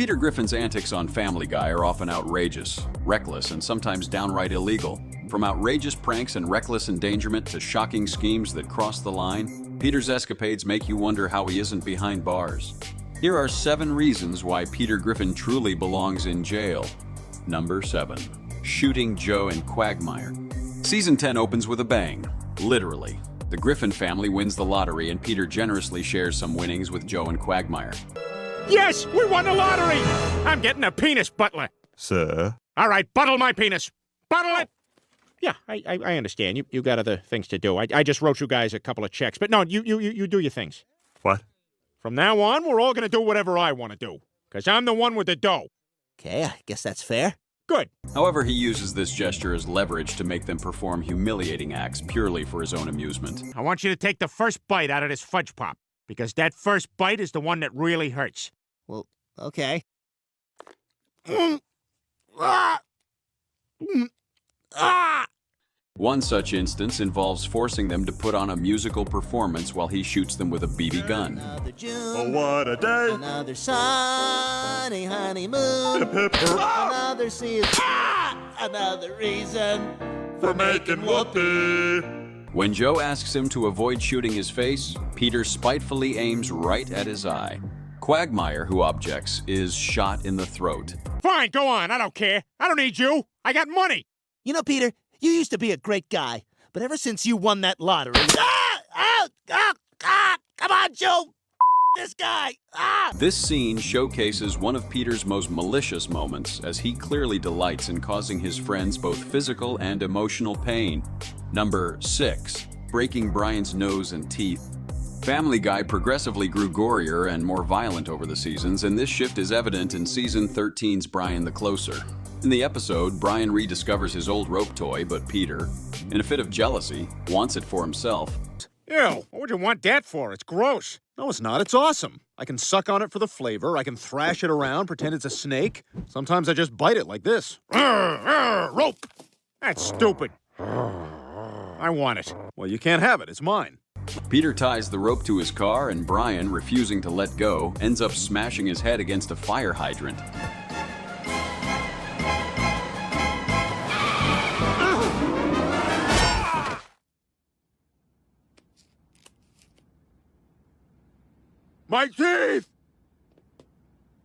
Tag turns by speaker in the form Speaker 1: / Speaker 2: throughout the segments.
Speaker 1: Peter Griffin's antics on Family Guy are often outrageous, reckless, and sometimes downright illegal. From outrageous pranks and reckless endangerment to shocking schemes that cross the line, Peter's escapades make you wonder how he isn't behind bars. Here are 7 reasons why Peter Griffin truly belongs in jail. Number 7. Shooting Joe in Quagmire. Season 10 opens with a bang. Literally. The Griffin family wins the lottery and Peter generously shares some winnings with Joe and Quagmire.
Speaker 2: Yes, we won the lottery! I'm getting a penis butler.
Speaker 3: Sir?
Speaker 2: All right, buttle my penis. Buttle it! Yeah, I understand. You got other things to do. I just wrote you guys a couple of checks. But no, you do your things.
Speaker 3: What?
Speaker 2: From now on, we're all going to do whatever I want to do. Because I'm the one with the dough.
Speaker 4: Okay, I guess that's fair.
Speaker 2: Good.
Speaker 1: However, he uses this gesture as leverage to make them perform humiliating acts purely for his own amusement.
Speaker 2: I want you to take the first bite out of this fudge pop. Because that first bite is the one that really hurts.
Speaker 4: Well, okay.
Speaker 1: One such instance involves forcing them to put on a musical performance while he shoots them with a BB gun.
Speaker 4: Another June,
Speaker 3: Oh, what a day!
Speaker 4: another sunny honeymoon, another season, another reason
Speaker 3: For making whoopee!
Speaker 1: When Joe asks him to avoid shooting his face, Peter spitefully aims right at his eye. Quagmire, who objects, is shot in the throat.
Speaker 2: Fine, go on. I don't care. I don't need you. I got money.
Speaker 4: You know, Peter, you used to be a great guy, but ever since you won that lottery... Come on, Joe! This guy!
Speaker 1: This scene showcases one of Peter's most malicious moments, as he clearly delights in causing his friends both physical and emotional pain. Number 6. Breaking Brian's nose and teeth. Family Guy progressively grew gorier and more violent over the seasons, and this shift is evident in Season 13's Brian the Closer. In the episode, Brian rediscovers his old rope toy, but Peter, in a fit of jealousy, wants it for himself.
Speaker 2: Ew, what would you want that for? It's gross.
Speaker 5: No, it's not. It's awesome. I can suck on it for the flavor. I can thrash it around, pretend it's a snake. Sometimes I just bite it like this.
Speaker 2: Rope! That's stupid. I want it.
Speaker 5: Well, you can't have it. It's mine.
Speaker 1: Peter ties the rope to his car, and Brian, refusing to let go, ends up smashing his head against a fire hydrant.
Speaker 2: My teeth!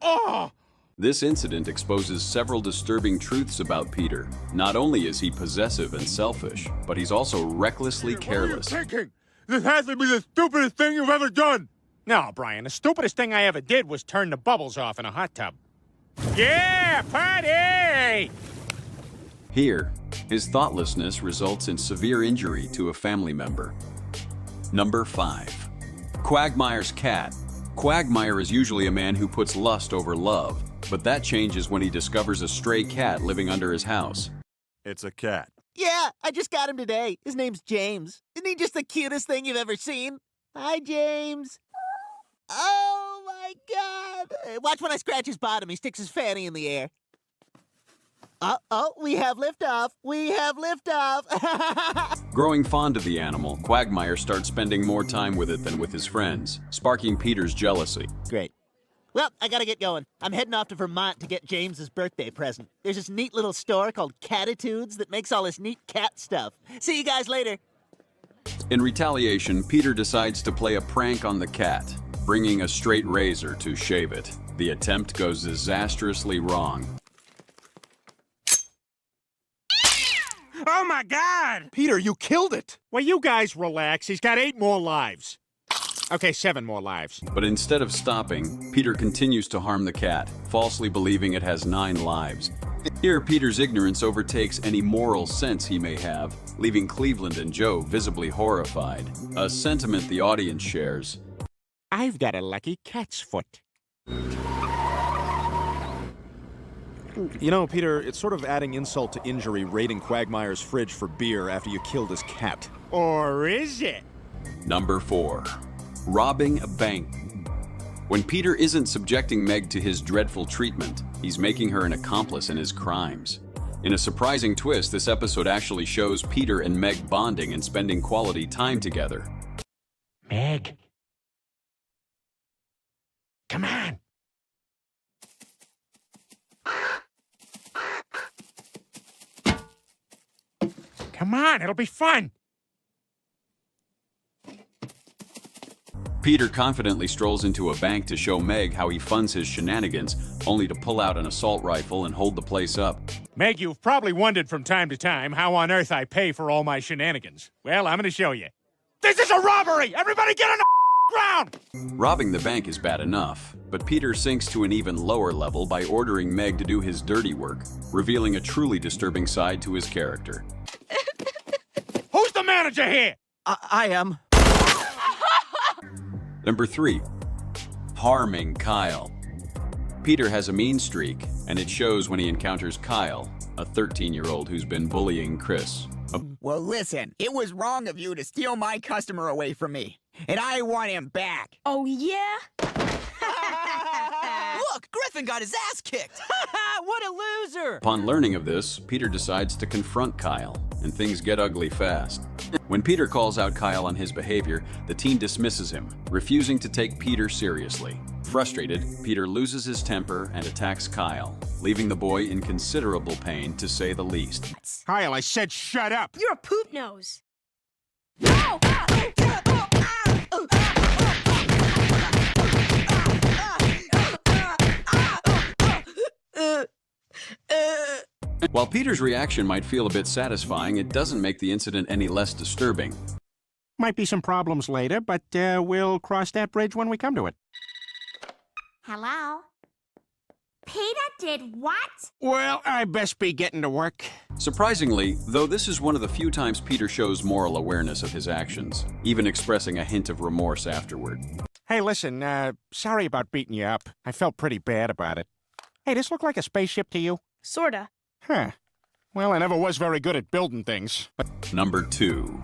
Speaker 2: Oh!
Speaker 1: This incident exposes several disturbing truths about Peter. Not only is he possessive and selfish, but he's also recklessly careless.
Speaker 2: What are you thinking? This has to be the stupidest thing you've ever done. No, Brian, the stupidest thing I ever did was turn the bubbles off in a hot tub. Yeah, party!
Speaker 1: Here, his thoughtlessness results in severe injury to a family member. Number 5. Quagmire's cat. Quagmire is usually a man who puts lust over love, but that changes when he discovers a stray cat living under his house.
Speaker 3: It's a cat.
Speaker 4: Yeah, I just got him today. His name's James. Isn't he just the cutest thing you've ever seen? Hi, James. Oh, my God. Watch when I scratch his bottom. He sticks his fanny in the air. We have liftoff. We have liftoff.
Speaker 1: Growing fond of the animal, Quagmire starts spending more time with it than with his friends, sparking Peter's jealousy.
Speaker 4: Great. Well, I gotta get going. I'm heading off to Vermont to get James's birthday present. There's this neat little store called Catitudes that makes all this neat cat stuff. See you guys later.
Speaker 1: In retaliation, Peter decides to play a prank on the cat, bringing a straight razor to shave it. The attempt goes disastrously wrong.
Speaker 2: Oh, my God!
Speaker 5: Peter, you killed it!
Speaker 2: Well, you guys relax. He's got 8 more lives. Okay, 7 more lives.
Speaker 1: But instead of stopping, Peter continues to harm the cat, falsely believing it has 9 lives. Here, Peter's ignorance overtakes any moral sense he may have, leaving Cleveland and Joe visibly horrified, a sentiment the audience shares.
Speaker 2: I've got a lucky cat's foot.
Speaker 5: You know, Peter, it's sort of adding insult to injury raiding Quagmire's fridge for beer after you killed his cat.
Speaker 2: Or is it?
Speaker 1: Number 4. Robbing a bank. When Peter isn't subjecting Meg to his dreadful treatment, he's making her an accomplice in his crimes. In a surprising twist, this episode actually shows Peter and Meg bonding and spending quality time together.
Speaker 2: Meg. Come on. Come on, it'll be fun.
Speaker 1: Peter confidently strolls into a bank to show Meg how he funds his shenanigans, only to pull out an assault rifle and hold the place up.
Speaker 2: Meg, you've probably wondered from time to time how on earth I pay for all my shenanigans. Well, I'm going to show you. This is a robbery! Everybody get on the ground!
Speaker 1: Robbing the bank is bad enough, but Peter sinks to an even lower level by ordering Meg to do his dirty work, revealing a truly disturbing side to his character.
Speaker 2: Who's the manager here?
Speaker 4: I am.
Speaker 1: Number 3. Harming Kyle. Peter has a mean streak, and it shows when he encounters Kyle, a 13-year-old who's been bullying Chris.
Speaker 6: Well, listen, it was wrong of you to steal my customer away from me, and I want him back.
Speaker 7: Oh, yeah?
Speaker 6: Look, Griffin got his ass kicked.
Speaker 4: What a loser!
Speaker 1: Upon learning of this, Peter decides to confront Kyle, and things get ugly fast. When Peter calls out Kyle on his behavior, the teen dismisses him, refusing to take Peter seriously. Frustrated, Peter loses his temper and attacks Kyle, leaving the boy in considerable pain, to say the least.
Speaker 2: Kyle, I said shut up.
Speaker 7: You're a poop nose. Ow!
Speaker 1: While Peter's reaction might feel a bit satisfying, it doesn't make the incident any less disturbing.
Speaker 2: Might be some problems later, but we'll cross that bridge when we come to it.
Speaker 8: Hello? Peter did what?
Speaker 2: Well, I best be getting to work.
Speaker 1: Surprisingly, though, this is one of the few times Peter shows moral awareness of his actions, even expressing a hint of remorse afterward.
Speaker 2: Hey, listen, sorry about beating you up. I felt pretty bad about it. Hey, this look like a spaceship to you?
Speaker 7: Sorta.
Speaker 2: Huh. Well, I never was very good at building things.
Speaker 1: Number 2.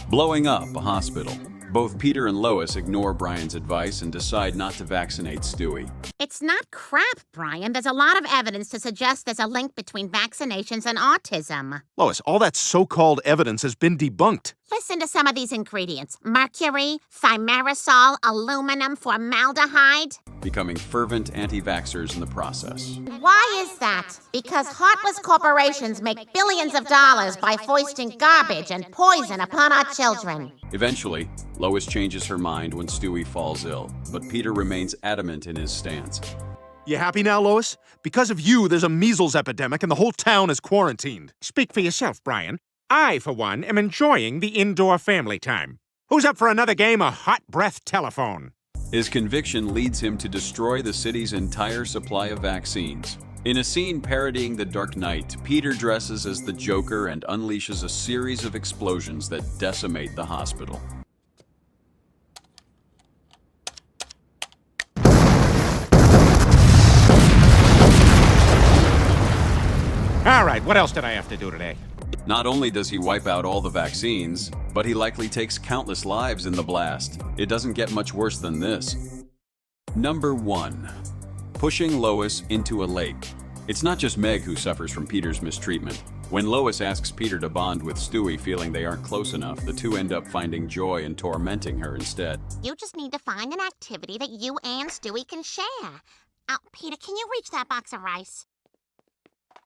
Speaker 1: Blowing up a hospital. Both Peter and Lois ignore Brian's advice and decide not to vaccinate Stewie.
Speaker 8: It's not crap, Brian. There's a lot of evidence to suggest there's a link between vaccinations and autism.
Speaker 5: Lois, all that so-called evidence has been debunked.
Speaker 8: Listen to some of these ingredients. Mercury, thimerosal, aluminum, formaldehyde.
Speaker 1: Becoming fervent anti-vaxxers in the process.
Speaker 8: Why is that? Because heartless corporations make billions of dollars by foisting garbage and poison upon our children.
Speaker 1: Eventually, Lois changes her mind when Stewie falls ill, but Peter remains adamant in his stance.
Speaker 5: You happy now, Lois? Because of you, there's a measles epidemic and the whole town is quarantined.
Speaker 2: Speak for yourself, Brian. I, for one, am enjoying the indoor family time. Who's up for another game of hot breath telephone?
Speaker 1: His conviction leads him to destroy the city's entire supply of vaccines. In a scene parodying The Dark Knight, Peter dresses as the Joker and unleashes a series of explosions that decimate the hospital.
Speaker 2: All right, what else did I have to do today?
Speaker 1: Not only does he wipe out all the vaccines, but he likely takes countless lives in the blast. It doesn't get much worse than this. Number 1. Pushing Lois into a lake. It's not just Meg who suffers from Peter's mistreatment. When Lois asks Peter to bond with Stewie, feeling they aren't close enough, the two end up finding joy in tormenting her instead.
Speaker 8: You just need to find an activity that you and Stewie can share. Oh, Peter, can you reach that box of rice?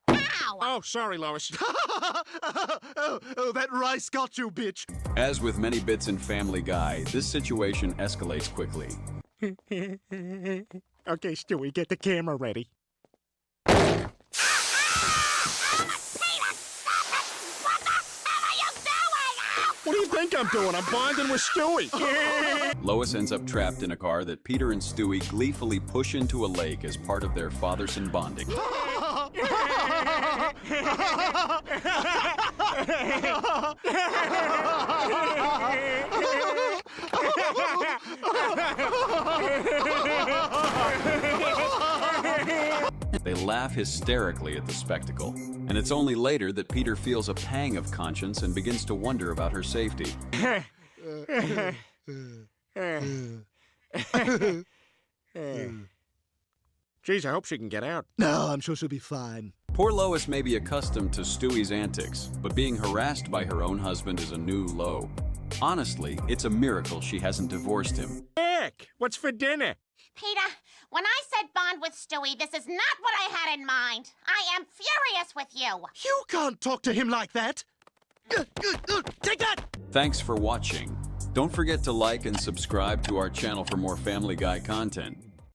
Speaker 8: Ow!
Speaker 2: Oh, sorry, Lois.
Speaker 5: Oh, that rice got you, bitch.
Speaker 1: As with many bits in Family Guy, this situation escalates quickly.
Speaker 2: Okay, Stewie, get the camera ready. What do you think I'm doing? I'm bonding with Stewie.
Speaker 1: Lois ends up trapped in a car that Peter and Stewie gleefully push into a lake as part of their father-son bonding. They laugh hysterically at the spectacle, and it's only later that Peter feels a pang of conscience and begins to wonder about her safety.
Speaker 2: Geez, I hope she can get out.
Speaker 5: No, I'm sure she'll be fine.
Speaker 1: Poor Lois may be accustomed to Stewie's antics, but being harassed by her own husband is a new low. Honestly, it's a miracle she hasn't divorced him.
Speaker 2: Heck, what's for dinner?
Speaker 8: Peter, when I said bond with Stewie, this is not what I had in mind. I am furious with you.
Speaker 5: You can't talk to him like that.
Speaker 4: Take that!
Speaker 1: Thanks for watching. Don't forget to like and subscribe to our channel for more Family Guy content.